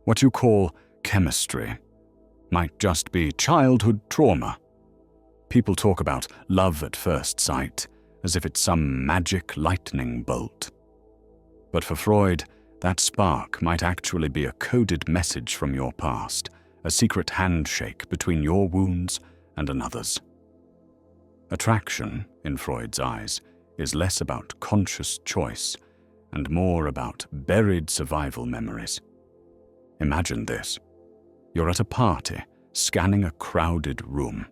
What you call chemistry might just be childhood trauma. People talk about love at first sight as if it's some magic lightning bolt. But for Freud, that spark might actually be a coded message from your past, a secret handshake between your wounds and another's. Attraction, in Freud's eyes, is less about conscious choice and more about buried survival memories. Imagine this. You're at a party, scanning a crowded room.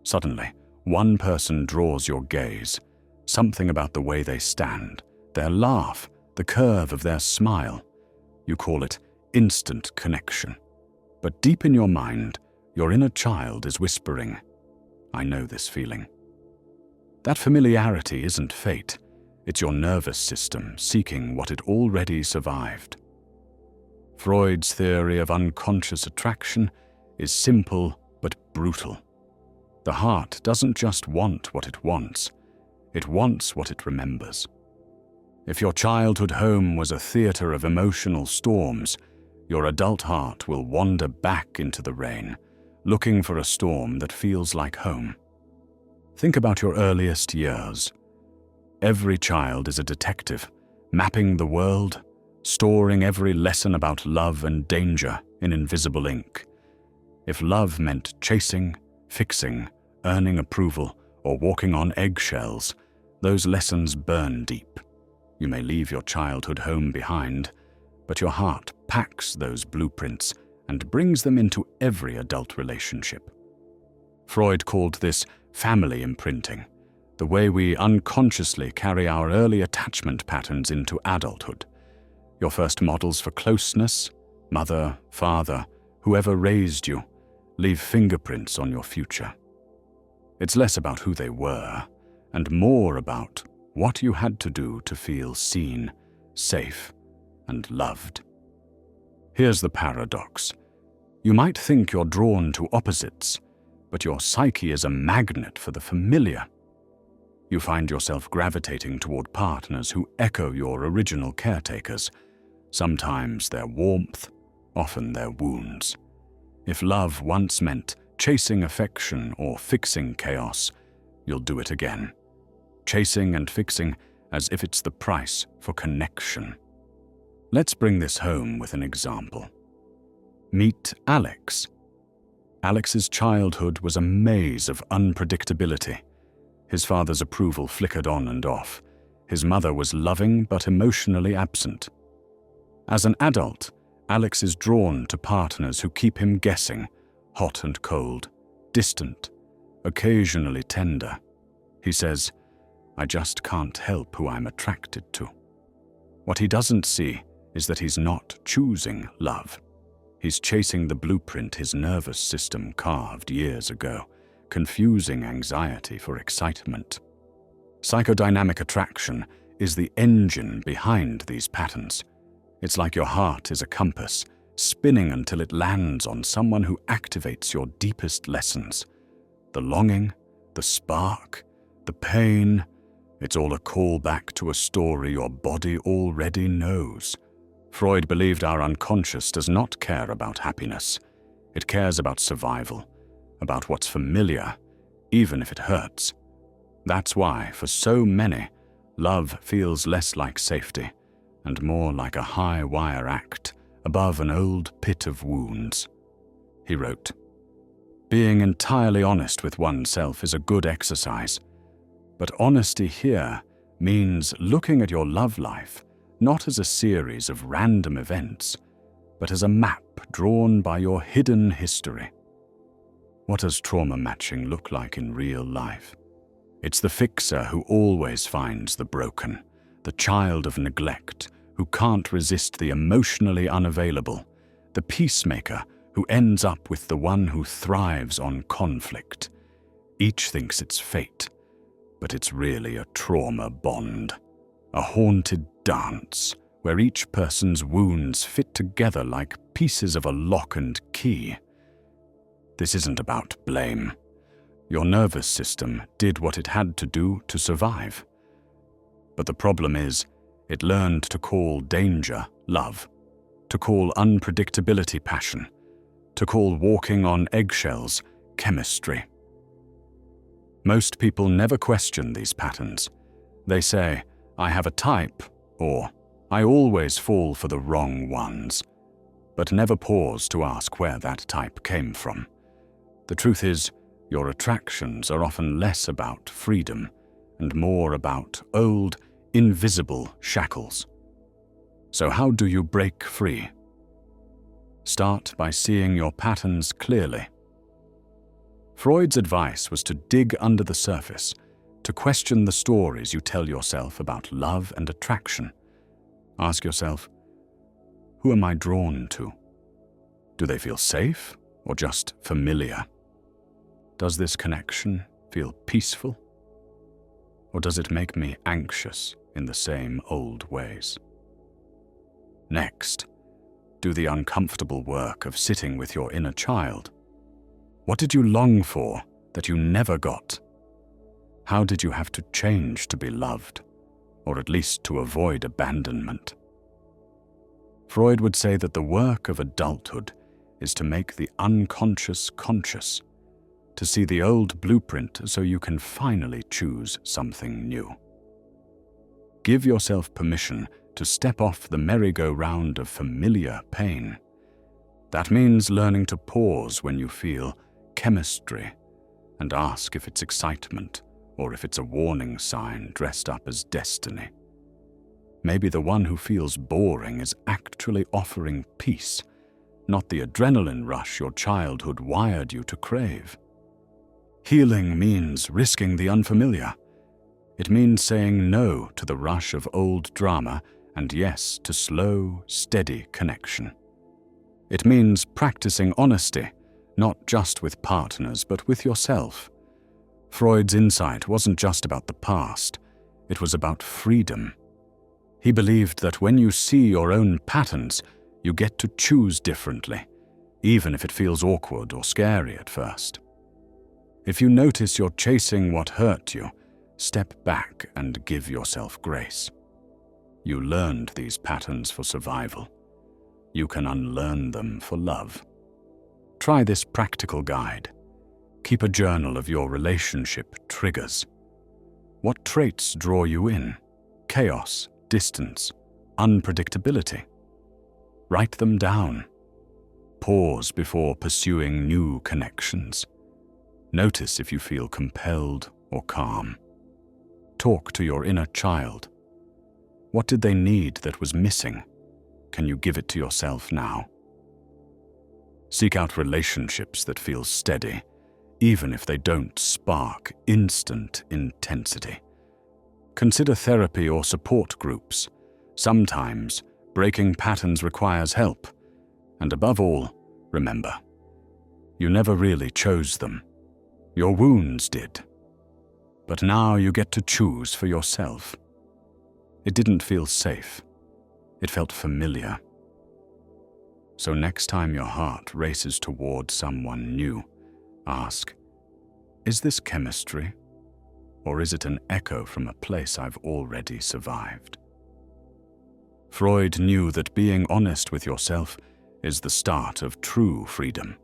Suddenly, one person draws your gaze. Something about the way they stand, their laugh, the curve of their smile. You call it instant connection. But deep in your mind, your inner child is whispering, "I know this feeling." That familiarity isn't fate. It's your nervous system seeking what it already survived. Freud's theory of unconscious attraction is simple but brutal. The heart doesn't just want what it wants what it remembers. If your childhood home was a theater of emotional storms, your adult heart will wander back into the rain, looking for a storm that feels like home. Think about your earliest years. Every child is a detective, mapping the world, storing every lesson about love and danger in invisible ink. If love meant chasing, fixing, earning approval, or walking on eggshells, those lessons burn deep. You may leave your childhood home behind, but your heart packs those blueprints and brings them into every adult relationship. Freud called this family imprinting, the way we unconsciously carry our early attachment patterns into adulthood. Your first models for closeness, mother, father, whoever raised you, leave fingerprints on your future. It's less about who they were, and more about what you had to do to feel seen, safe, and loved. Here's the paradox. You might think you're drawn to opposites, but your psyche is a magnet for the familiar. You find yourself gravitating toward partners who echo your original caretakers, sometimes their warmth, often their wounds. If love once meant chasing affection or fixing chaos, you'll do it again. Chasing and fixing as if it's the price for connection. Let's bring this home with an example. Meet Alex. Alex's childhood was a maze of unpredictability. His father's approval flickered on and off. His mother was loving but emotionally absent. As an adult, Alex is drawn to partners who keep him guessing, hot and cold, distant, occasionally tender. He says, "I just can't help who I'm attracted to." What he doesn't see is that he's not choosing love. He's chasing the blueprint his nervous system carved years ago, confusing anxiety for excitement. Psychodynamic attraction is the engine behind these patterns. It's like your heart is a compass, spinning until it lands on someone who activates your deepest lessons. The longing, the spark, the pain, it's all a callback to a story your body already knows. Freud believed our unconscious does not care about happiness. It cares about survival, about what's familiar, even if it hurts. That's why, for so many, love feels less like safety and more like a high-wire act above an old pit of wounds. He wrote, "Being entirely honest with oneself is a good exercise, but honesty here means looking at your love life not as a series of random events, but as a map drawn by your hidden history." What does trauma matching look like in real life? It's the fixer who always finds the broken, the child of neglect who can't resist the emotionally unavailable, the peacemaker who ends up with the one who thrives on conflict. Each thinks it's fate, but it's really a trauma bond, a haunted dance where each person's wounds fit together like pieces of a lock and key. This isn't about blame. Your nervous system did what it had to do to survive. But the problem is, it learned to call danger love. to call unpredictability passion, to call walking on eggshells chemistry. Most people never question these patterns. They say, "I have a type," or "I always fall for the wrong ones," but never pause to ask where that type came from. The truth is, your attractions are often less about freedom and more about old, invisible shackles. So how do you break free? Start by seeing your patterns clearly. Freud's advice was to dig under the surface, to question the stories you tell yourself about love and attraction. Ask yourself, who am I drawn to? Do they feel safe or just familiar? Does this connection feel peaceful? Or does it make me anxious in the same old ways? Next, do the uncomfortable work of sitting with your inner child. What did you long for that you never got? How did you have to change to be loved, or at least to avoid abandonment? Freud would say that the work of adulthood is to make the unconscious conscious, to see the old blueprint so you can finally choose something new. Give yourself permission to step off the merry-go-round of familiar pain. That means learning to pause when you feel chemistry and ask if it's excitement or if it's a warning sign dressed up as destiny. Maybe the one who feels boring is actually offering peace, not the adrenaline rush your childhood wired you to crave. Healing means risking the unfamiliar. It means saying no to the rush of old drama and yes to slow, steady connection. It means practicing honesty, not just with partners, but with yourself. Freud's insight wasn't just about the past, it was about freedom. He believed that when you see your own patterns, you get to choose differently, even if it feels awkward or scary at first. If you notice you're chasing what hurt you, step back and give yourself grace. You learned these patterns for survival. You can unlearn them for love. Try this practical guide. Keep a journal of your relationship triggers. What traits draw you in? Chaos, distance, unpredictability. Write them down. Pause before pursuing new connections. Notice if you feel compelled or calm. Talk to your inner child. What did they need that was missing? Can you give it to yourself now? Seek out relationships that feel steady, even if they don't spark instant intensity. Consider therapy or support groups. Sometimes, breaking patterns requires help. And above all, remember, you never really chose them. Your wounds did. But now you get to choose for yourself. It didn't feel safe. It felt familiar. So next time your heart races toward someone new, ask, is this chemistry? Or is it an echo from a place I've already survived? Freud knew that being honest with yourself is the start of true freedom.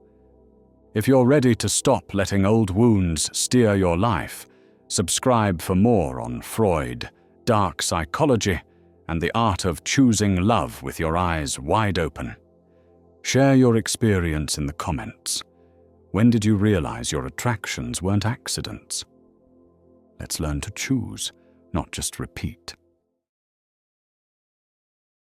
If you're ready to stop letting old wounds steer your life, subscribe for more on Freud, dark psychology, and the art of choosing love with your eyes wide open. Share your experience in the comments. When did you realize your attractions weren't accidents? Let's learn to choose, not just repeat.